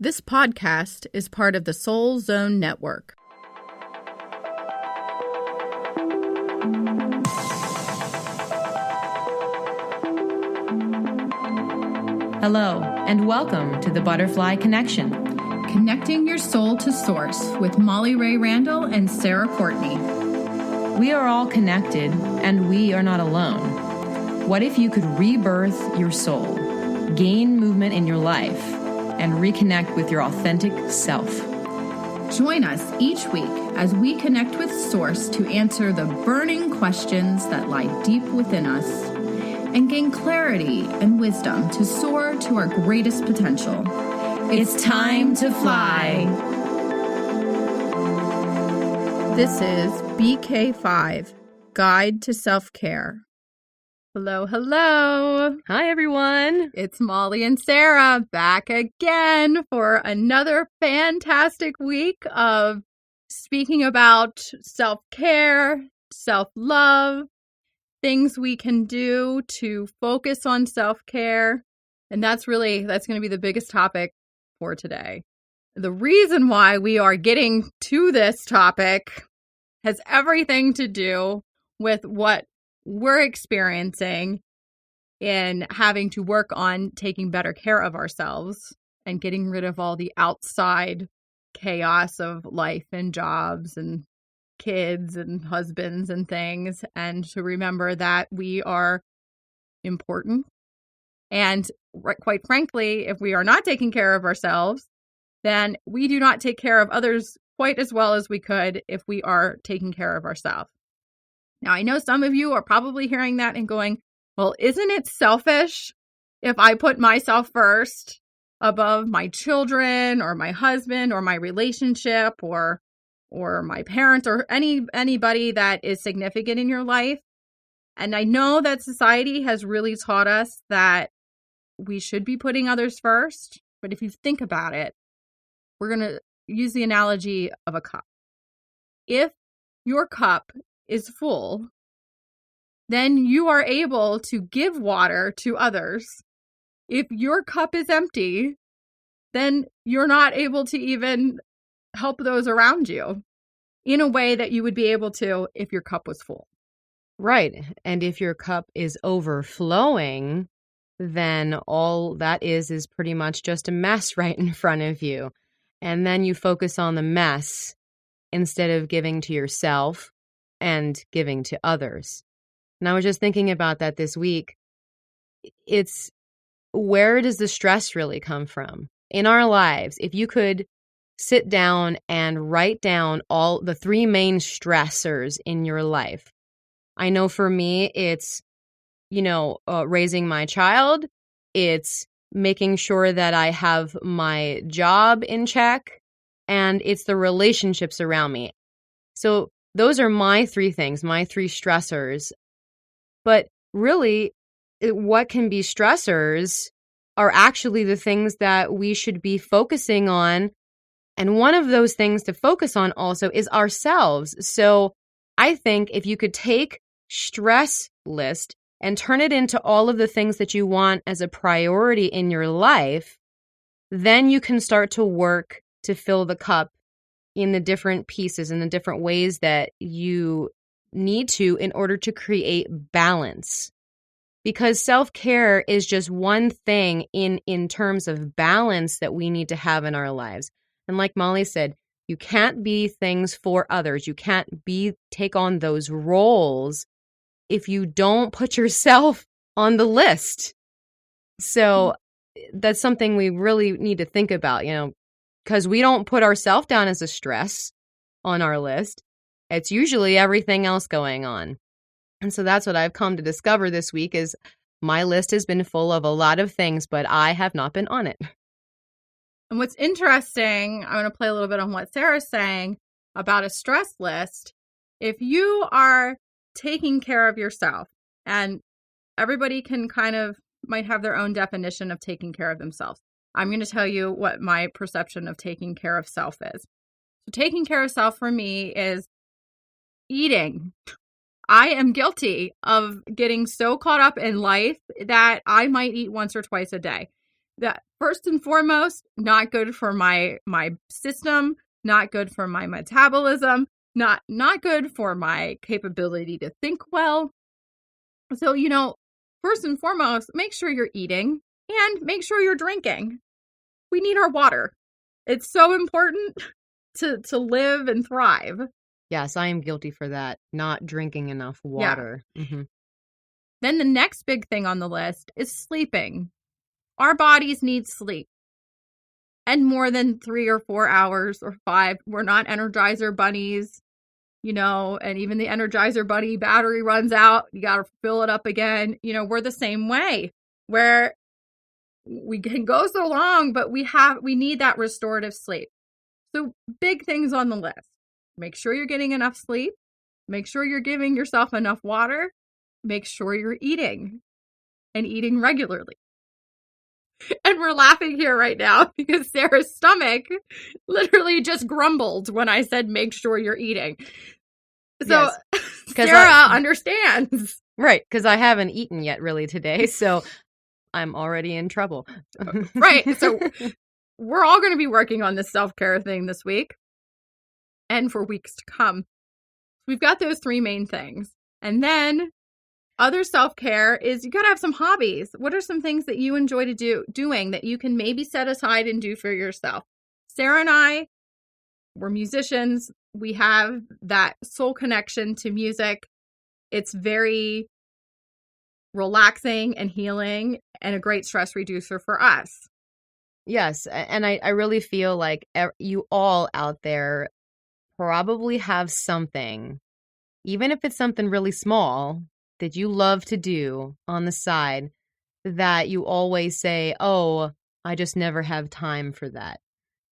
This podcast is part of the Soul Zone Network. Hello, and welcome to the Butterfly Connection. Connecting your soul to source with Molly Rahe-Randall and Sara Courtney. We are all connected, and we are not alone. What if you could rebirth your soul, gain movement in your life, and reconnect with your authentic self? Join us each week as we connect with Source to answer the burning questions that lie deep within us and gain clarity and wisdom to soar to our greatest potential. It's time to fly. This is BK5, Guide to Self-Care. Hello, hello. Hi, everyone. It's Molly and Sara back again for another fantastic week of speaking about self-care, self-love, things we can do to focus on self-care. And that's going to be the biggest topic for today. The reason why we are getting to this topic has everything to do with what we're experiencing in having to work on taking better care of ourselves and getting rid of all the outside chaos of life and jobs and kids and husbands and things, and to remember that we are important. And quite frankly, if we are not taking care of ourselves, then we do not take care of others quite as well as we could if we are taking care of ourselves. Now, I know some of you are probably hearing that and going, well, isn't it selfish if I put myself first above my children or my husband or my relationship or my parents or anybody that is significant in your life? And I know that society has really taught us that we should be putting others first. But if you think about it, we're going to use the analogy of a cup. If your cup is full, then you are able to give water to others. If your cup is empty, then you're not able to even help those around you in a way that you would be able to if your cup was full. Right. And if your cup is overflowing, then all that is pretty much just a mess right in front of you. And then you focus on the mess instead of giving to yourself and giving to others. And I was just thinking about that this week. It's where does the stress really come from in our lives? If you could sit down and write down all the three main stressors in your life. I know for me, it's, raising my child. It's making sure that I have my job in check, and it's the relationships around me. So those are my three things, my three stressors. But really, what can be stressors are actually the things that we should be focusing on. And one of those things to focus on also is ourselves. So I think if you could take stress list and turn it into all of the things that you want as a priority in your life, then you can start to work to fill the cup in the different pieces, in the different ways that you need to in order to create balance. Because self-care is just one thing in terms of balance that we need to have in our lives. And like Molly said, you can't be things for others. You can't take on those roles if you don't put yourself on the list. So that's something we really need to think about, because we don't put ourselves down as a stress on our list. It's usually everything else going on. And so that's what I've come to discover this week is my list has been full of a lot of things, but I have not been on it. And what's interesting, I'm going to play a little bit on what Sara's saying about a stress list. If you are taking care of yourself, and everybody can might have their own definition of taking care of themselves. I'm going to tell you what my perception of taking care of self is. So taking care of self for me is eating. I am guilty of getting so caught up in life that I might eat once or twice a day. that first and foremost, not good for my system, not good for my metabolism, not good for my capability to think well. So, first and foremost, make sure you're eating and make sure you're drinking. We need our water. It's so important to live and thrive. Yes, I am guilty for that. Not drinking enough water. Yeah. Mm-hmm. Then the next big thing on the list is sleeping. Our bodies need sleep. And more than 3 or 4 hours or 5. We're not Energizer bunnies, and even the Energizer bunny battery runs out. You got to fill it up again. We're the same way, where we can go so long, but we need that restorative sleep. So big things on the list. Make sure you're getting enough sleep. Make sure you're giving yourself enough water. Make sure you're eating and eating regularly. And we're laughing here right now because Sarah's stomach literally just grumbled when I said, make sure you're eating. So yes, Sarah understands. Right, because I haven't eaten yet really today, so I'm already in trouble. Right, so we're all going to be working on this self-care thing this week and for weeks to come. We've got those 3 main things. And then other self-care is you got to have some hobbies. What are some things that you enjoy doing that you can maybe set aside and do for yourself? Sarah and I, we're musicians. We have that soul connection to music. It's very relaxing and healing and a great stress reducer for us. Yes, and I really feel like you all out there probably have something, even if it's something really small, that you love to do on the side that you always say, oh, I just never have time for that.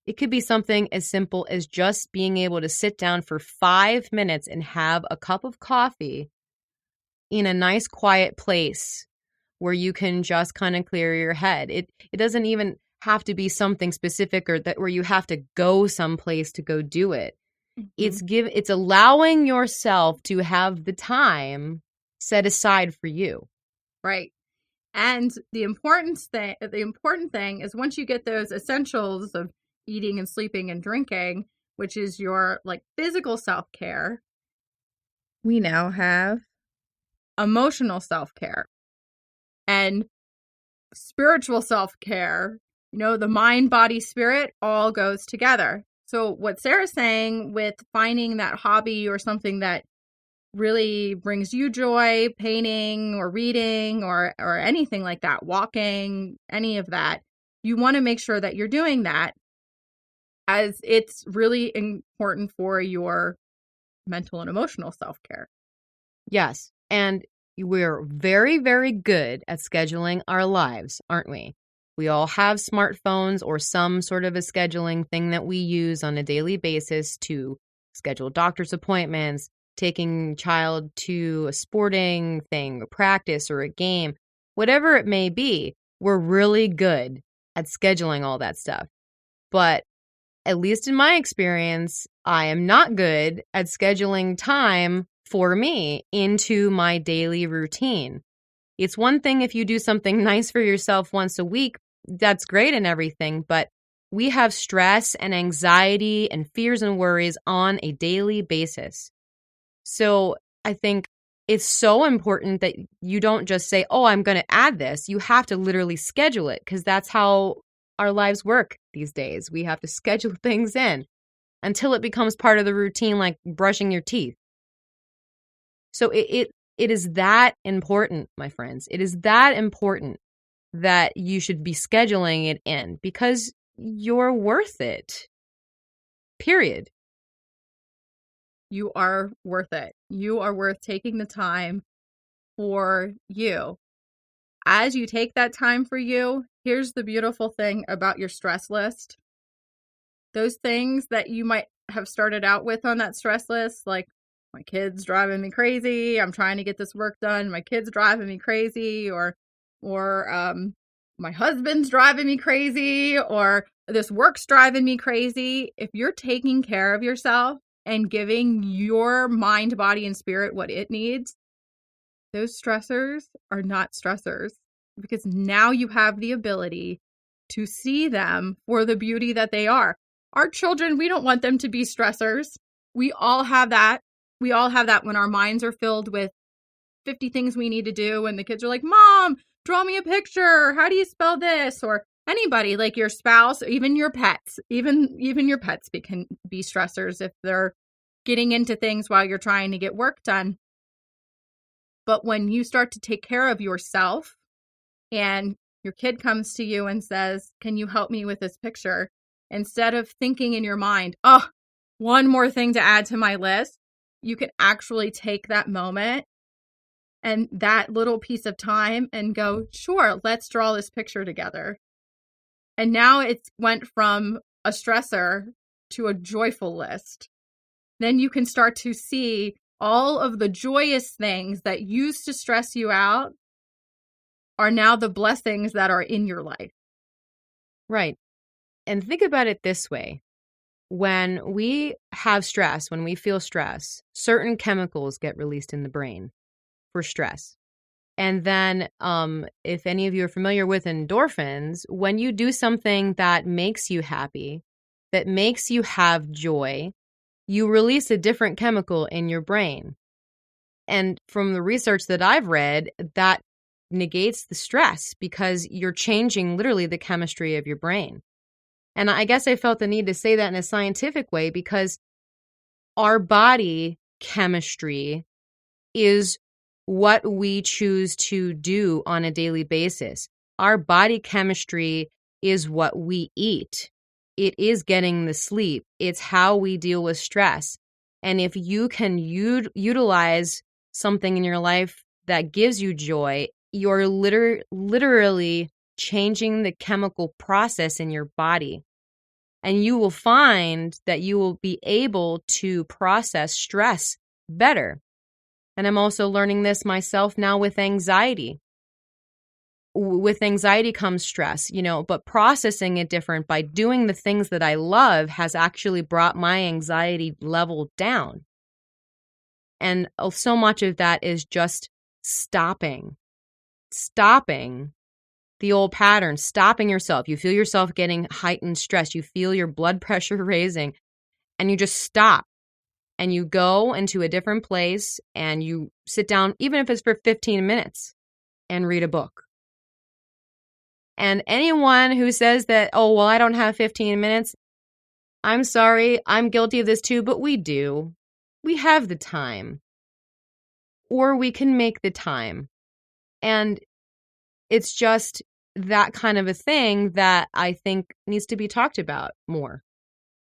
It could be something as simple as just being able to sit down for 5 minutes and have a cup of coffee in a nice quiet place where you can just kind of clear your head. It doesn't even have to be something specific or that where you have to go someplace to go do it. Mm-hmm. It's allowing yourself to have the time set aside for you. Right. And the important thing is once you get those essentials of eating and sleeping and drinking, which is your physical self-care, we now have emotional self-care and spiritual self-care. The mind, body, spirit all goes together. So what Sarah's saying with finding that hobby or something that really brings you joy, painting or reading or anything like that, walking, any of that, you want to make sure that you're doing that, as it's really important for your mental and emotional self-care. Yes, and we're very, very good at scheduling our lives, aren't we? We all have smartphones or some sort of a scheduling thing that we use on a daily basis to schedule doctor's appointments, taking child to a sporting thing, a practice or a game, whatever it may be. We're really good at scheduling all that stuff. But at least in my experience, I am not good at scheduling time for me into my daily routine. It's one thing if you do something nice for yourself once a week, that's great and everything, but we have stress and anxiety and fears and worries on a daily basis. So I think it's so important that you don't just say, oh, I'm going to add this. You have to literally schedule it because that's how our lives work these days. We have to schedule things in until it becomes part of the routine, like brushing your teeth. So it is that important, my friends. It is that important that you should be scheduling it in because you're worth it. Period. You are worth it. You are worth taking the time for you. As you take that time for you, here's the beautiful thing about your stress list. Those things that you might have started out with on that stress list, like my kid's driving me crazy, I'm trying to get this work done, my kid's driving me crazy, or my husband's driving me crazy, or this work's driving me crazy. If you're taking care of yourself and giving your mind, body, and spirit what it needs, those stressors are not stressors because now you have the ability to see them for the beauty that they are. Our children, we don't want them to be stressors. We all have that. We all have that when our minds are filled with 50 things we need to do and the kids are like, Mom, draw me a picture. How do you spell this? Or anybody, like your spouse, or even your pets. Even your pets can be stressors if they're getting into things while you're trying to get work done. But when you start to take care of yourself and your kid comes to you and says, can you help me with this picture? Instead of thinking in your mind, oh, one more thing to add to my list, you can actually take that moment and that little piece of time and go, sure, let's draw this picture together. And now it went from a stressor to a joyful list. Then you can start to see all of the joyous things that used to stress you out are now the blessings that are in your life. Right. And think about it this way. When we have stress, when we feel stress, certain chemicals get released in the brain for stress. And then if any of you are familiar with endorphins, when you do something that makes you happy, that makes you have joy, you release a different chemical in your brain. And from the research that I've read, that negates the stress because you're changing literally the chemistry of your brain. And I guess I felt the need to say that in a scientific way because our body chemistry is what we choose to do on a daily basis. Our body chemistry is what we eat. It is getting the sleep. It's how we deal with stress. And if you can utilize something in your life that gives you joy, you're literally changing the chemical process in your body. And you will find that you will be able to process stress better. And I'm also learning this myself now with anxiety. With anxiety comes stress, but processing it different by doing the things that I love has actually brought my anxiety level down. And so much of that is just stopping the old pattern, stopping yourself. You feel yourself getting heightened stress. You feel your blood pressure raising, and you just stop. And you go into a different place and you sit down, even if it's for 15 minutes, and read a book. And anyone who says that, oh, well, I don't have 15 minutes, I'm sorry, I'm guilty of this too, but we do. We have the time. Or we can make the time. And it's just that kind of a thing that I think needs to be talked about more.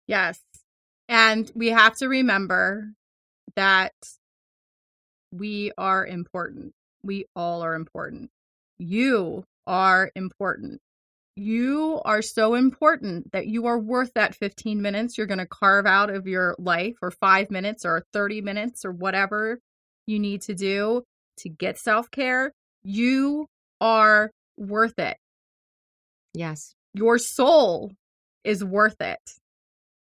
Yes. And we have to remember that we are important. We all are important. You are important. You are so important that you are worth that 15 minutes you're going to carve out of your life, or 5 minutes or 30 minutes or whatever you need to do to get self-care. You are worth it. Yes. Your soul is worth it.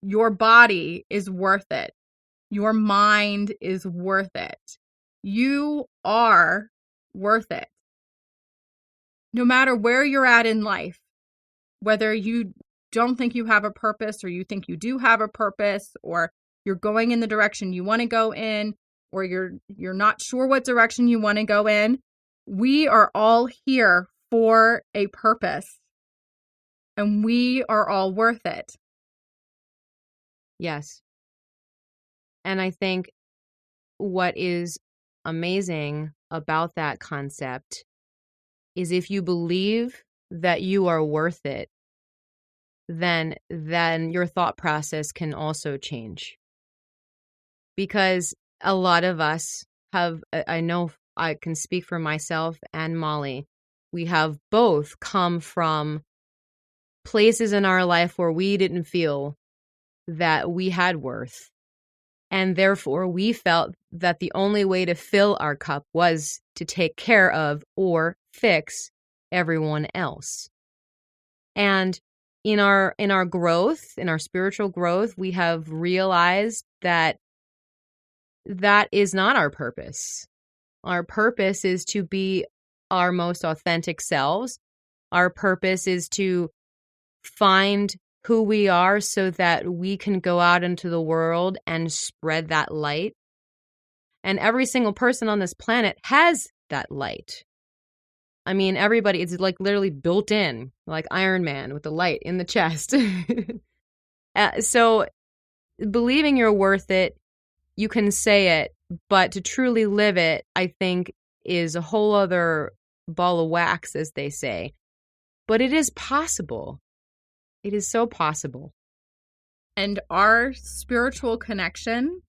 Your body is worth it. Your mind is worth it. You are worth it. No matter where you're at in life, whether you don't think you have a purpose or you think you do have a purpose, or you're going in the direction you want to go in, or you're not sure what direction you want to go in, we are all here for a purpose, and we are all worth it. Yes. And I think what is amazing about that concept is if you believe that you are worth it, then your thought process can also change. Because a lot of us have, I know I can speak for myself and Molly, we have both come from places in our life where we didn't feel that we had worth. And therefore, we felt that the only way to fill our cup was to take care of or fix everyone else. And in our growth, in our spiritual growth, we have realized that is not our purpose. Our purpose is to be our most authentic selves. Our purpose is to find who we are so that we can go out into the world and spread that light. And every single person on this planet has that light. I mean, everybody, it's like literally built in, like Iron Man with the light in the chest. So believing you're worth it, you can say it, but to truly live it, I think, is a whole other ball of wax, as they say. But it is possible. It is so possible. And our spiritual connection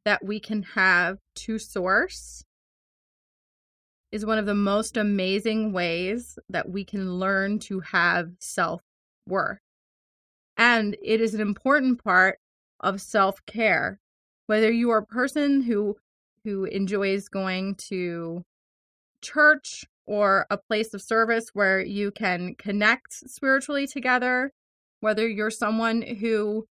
that we can have to Source is one of the most amazing ways that we can learn to have self-worth. And it is an important part of self-care. Whether you are a person who enjoys going to church or a place of service where you can connect spiritually together, whether you're someone who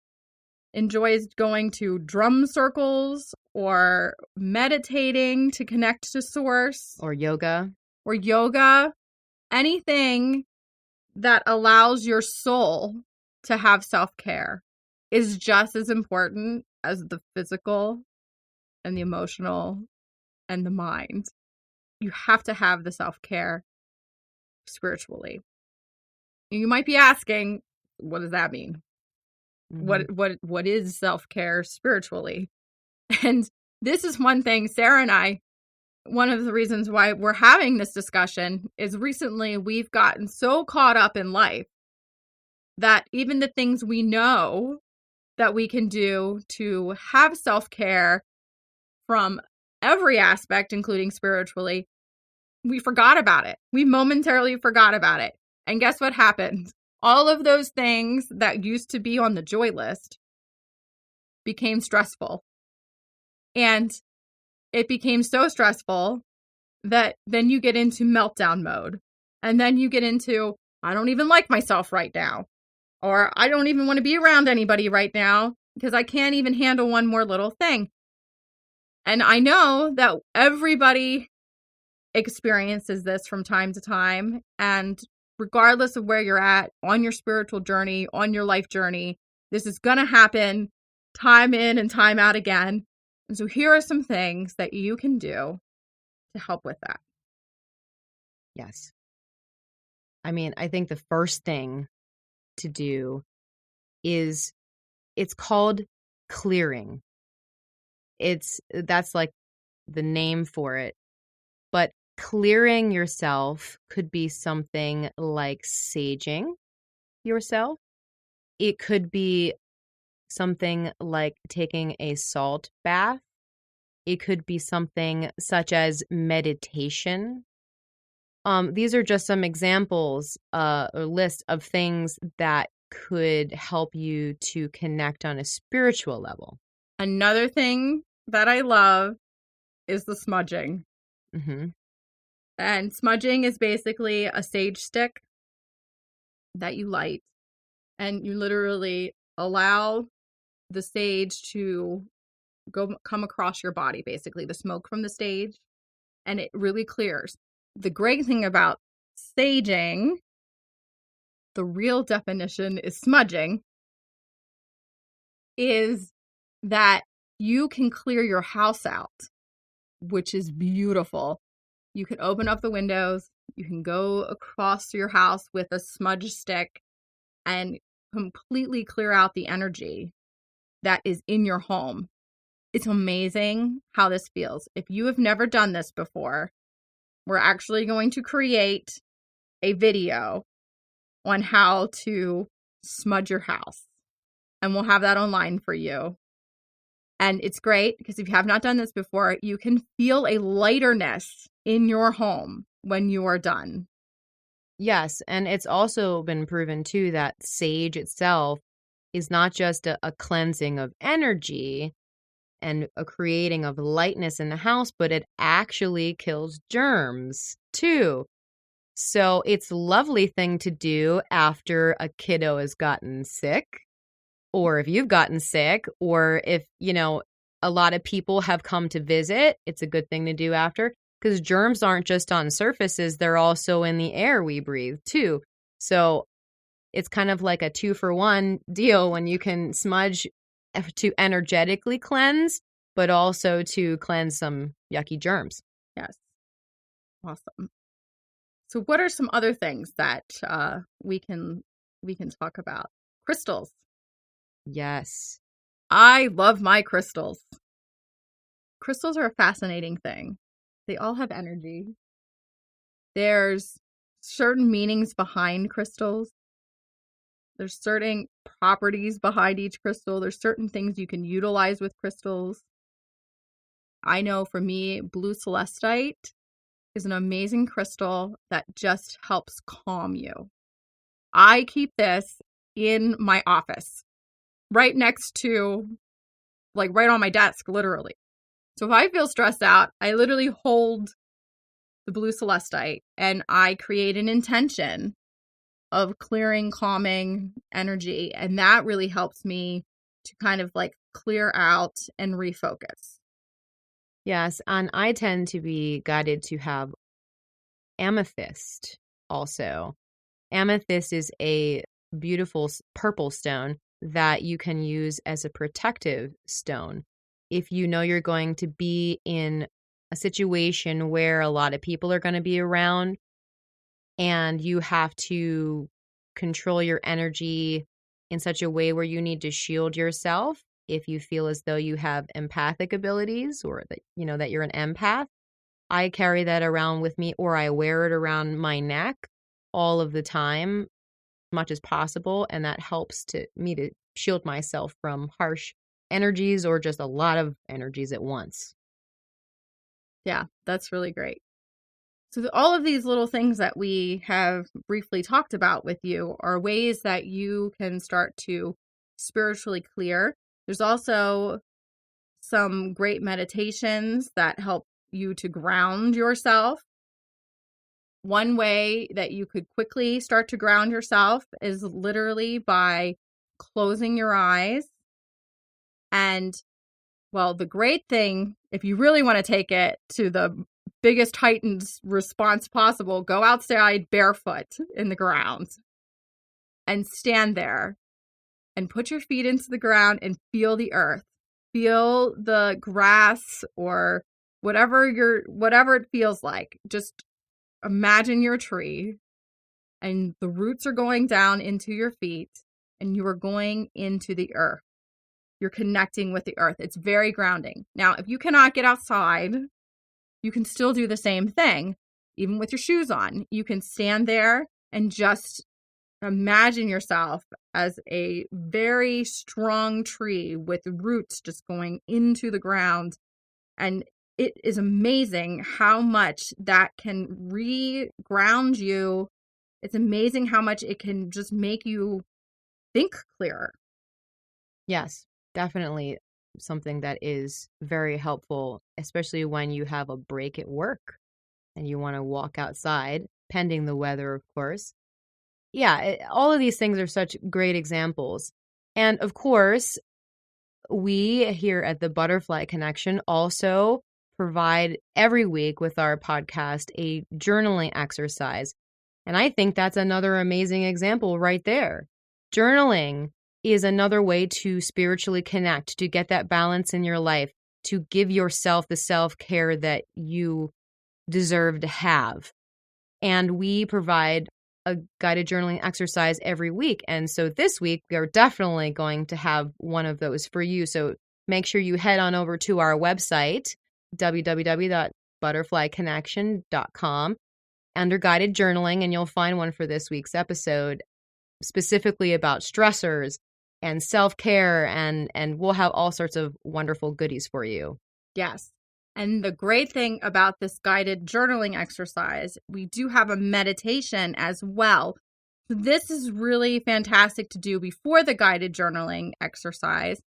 enjoys going to drum circles or meditating to connect to Source, or yoga, anything that allows your soul to have self-care is just as important as the physical and the emotional and the mind. You have to have the self-care spiritually. You might be asking, what does that mean? Mm-hmm. What is self-care spiritually? And this is one thing Sarah and I, one of the reasons why we're having this discussion is recently we've gotten so caught up in life that even the things we know that we can do to have self-care from every aspect, including spiritually, we forgot about it. We momentarily forgot about it. And guess what happened? All of those things that used to be on the joy list became stressful. And it became so stressful that then you get into meltdown mode. And then you get into, I don't even like myself right now. Or I don't even want to be around anybody right now because I can't even handle one more little thing. And I know that everybody experiences this from time to time. And regardless of where you're at on your spiritual journey, on your life journey, this is going to happen time in and time out again. And so here are some things that you can do to help with that. Yes. I mean, I think the first thing to do is, it's called clearing. That's like the name for it. But clearing yourself could be something like saging yourself. It could be something like taking a salt bath. It could be something such as meditation. These are just some examples, or list of things that could help you to connect on a spiritual level. Another thing that I love is the smudging. Mm-hmm. And smudging is basically a sage stick that you light, and you literally allow the sage to come across your body, basically the smoke from the sage, and it really clears. The great thing about saging, the real definition is smudging, is that you can clear your house out, which is beautiful. You can open up the windows, you can go across your house with a smudge stick and completely clear out the energy that is in your home. It's amazing how this feels. If you have never done this before, we're actually going to create a video on how to smudge your house. And we'll have that online for you. And it's great because if you have not done this before, you can feel a lighterness in your home when you are done. Yes, and it's also been proven too that sage itself is not just a cleansing of energy and a creating of lightness in the house, but it actually kills germs too. So it's a lovely thing to do after a kiddo has gotten sick, or if you've gotten sick, or if, a lot of people have come to visit, it's a good thing to do after, because germs aren't just on surfaces, they're also in the air we breathe too. So it's kind of like a 2-for-1 deal when you can smudge to energetically cleanse, but also to cleanse some yucky germs. Yes. Awesome. So what are some other things that we can talk about? Crystals. Yes. I love my crystals. Crystals are a fascinating thing. They all have energy. There's certain meanings behind crystals. There's certain properties behind each crystal. There's certain things you can utilize with crystals. I know for me, blue celestite is an amazing crystal that just helps calm you. I keep this in my office, right next to, like right on my desk, literally. So if I feel stressed out, I literally hold the blue celestite and I create an intention of clearing, calming energy. And that really helps me to kind of like clear out and refocus. Yes, and I tend to be guided to have amethyst also. Amethyst is a beautiful purple stone that you can use as a protective stone. If you know you're going to be in a situation where a lot of people are going to be around and you have to control your energy in such a way where you need to shield yourself, if you feel as though you have empathic abilities or that you know that you're an empath, I carry that around with me, or I wear it around my neck all of the time, as much as possible, and that helps me to shield myself from harsh energies or just a lot of energies at once. Yeah, that's really great. So all of these little things that we have briefly talked about with you are ways that you can start to spiritually clear. There's also some great meditations that help you to ground yourself. One way that you could quickly start to ground yourself is literally by closing your eyes. And, well, the great thing, if you really want to take it to the biggest heightened response possible, go outside barefoot in the ground and stand there and put your feet into the ground and feel the earth. Feel the grass or whatever it feels like. Just imagine your tree and the roots are going down into your feet and you are going into the earth. You're connecting with the earth. It's very grounding. Now, if you cannot get outside, you can still do the same thing, even with your shoes on. You can stand there and just imagine yourself as a very strong tree with roots just going into the ground. And it is amazing how much that can re-ground you. It's amazing how much it can just make you think clearer. Yes, definitely something that is very helpful, especially when you have a break at work and you want to walk outside, pending the weather, of course. Yeah, all of these things are such great examples. And of course, we here at the Butterfly Connection also provide every week with our podcast a journaling exercise. And I think that's another amazing example right there. Journaling is another way to spiritually connect, to get that balance in your life, to give yourself the self-care that you deserve to have. And we provide a guided journaling exercise every week. And so this week, we are definitely going to have one of those for you. So make sure you head on over to our website, www.butterflyconnection.com, under guided journaling, and you'll find one for this week's episode specifically about stressors and self-care, and we'll have all sorts of wonderful goodies for you. Yes. And the great thing about this guided journaling exercise, we do have a meditation as well. This is really fantastic to do before the guided journaling exercise.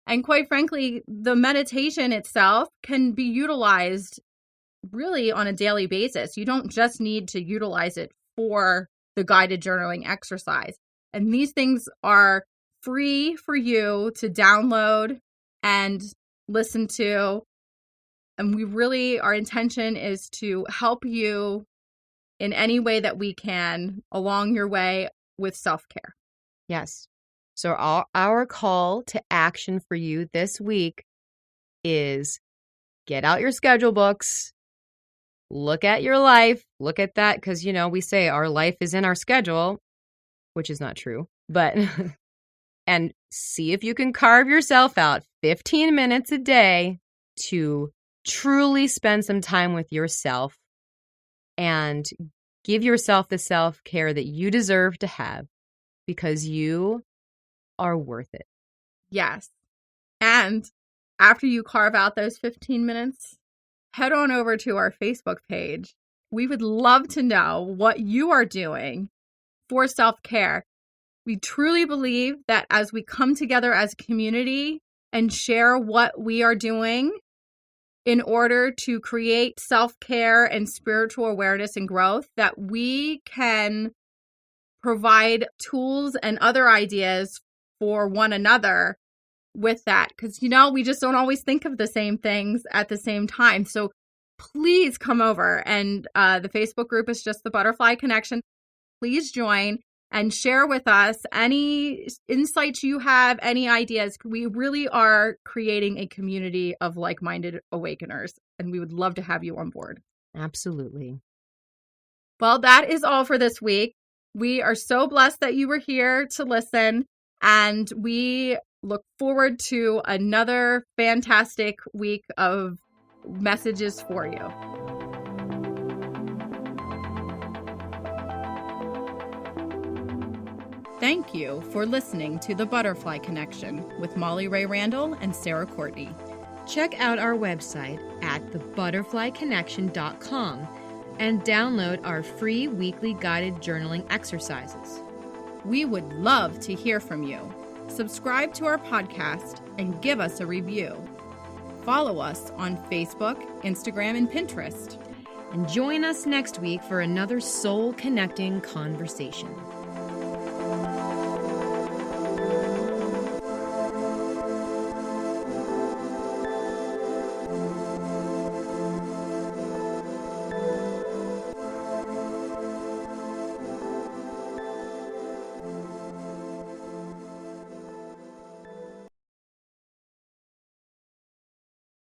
And quite frankly, the meditation itself can be utilized really on a daily basis. You don't just need to utilize it for the guided journaling exercise. And these things are free for you to download and listen to. And our intention is to help you in any way that we can along your way with self-care. Yes. So our call to action for you this week is get out your schedule books, look at your life, look at that, because, we say our life is in our schedule, which is not true, but, and see if you can carve yourself out 15 minutes a day to truly spend some time with yourself and give yourself the self-care that you deserve to have because you are worth it. Yes. And after you carve out those 15 minutes, head on over to our Facebook page. We would love to know what you are doing for self-care. We truly believe that as we come together as a community and share what we are doing in order to create self-care and spiritual awareness and growth, that we can provide tools and other ideas for one another with that. Because, we just don't always think of the same things at the same time. So please come over. And the Facebook group is just the Butterfly Connection. Please join and share with us any insights you have, any ideas. We really are creating a community of like-minded awakeners, and we would love to have you on board. Absolutely. Well, that is all for this week. We are so blessed that you were here to listen, and we look forward to another fantastic week of messages for you. Thank you for listening to The Butterfly Connection with Molly Rahe-Randall and Sara Courtney. Check out our website at thebutterflyconnection.com and download our free weekly guided journaling exercises. We would love to hear from you. Subscribe to our podcast and give us a review. Follow us on Facebook, Instagram, and Pinterest. And join us next week for another soul-connecting conversation.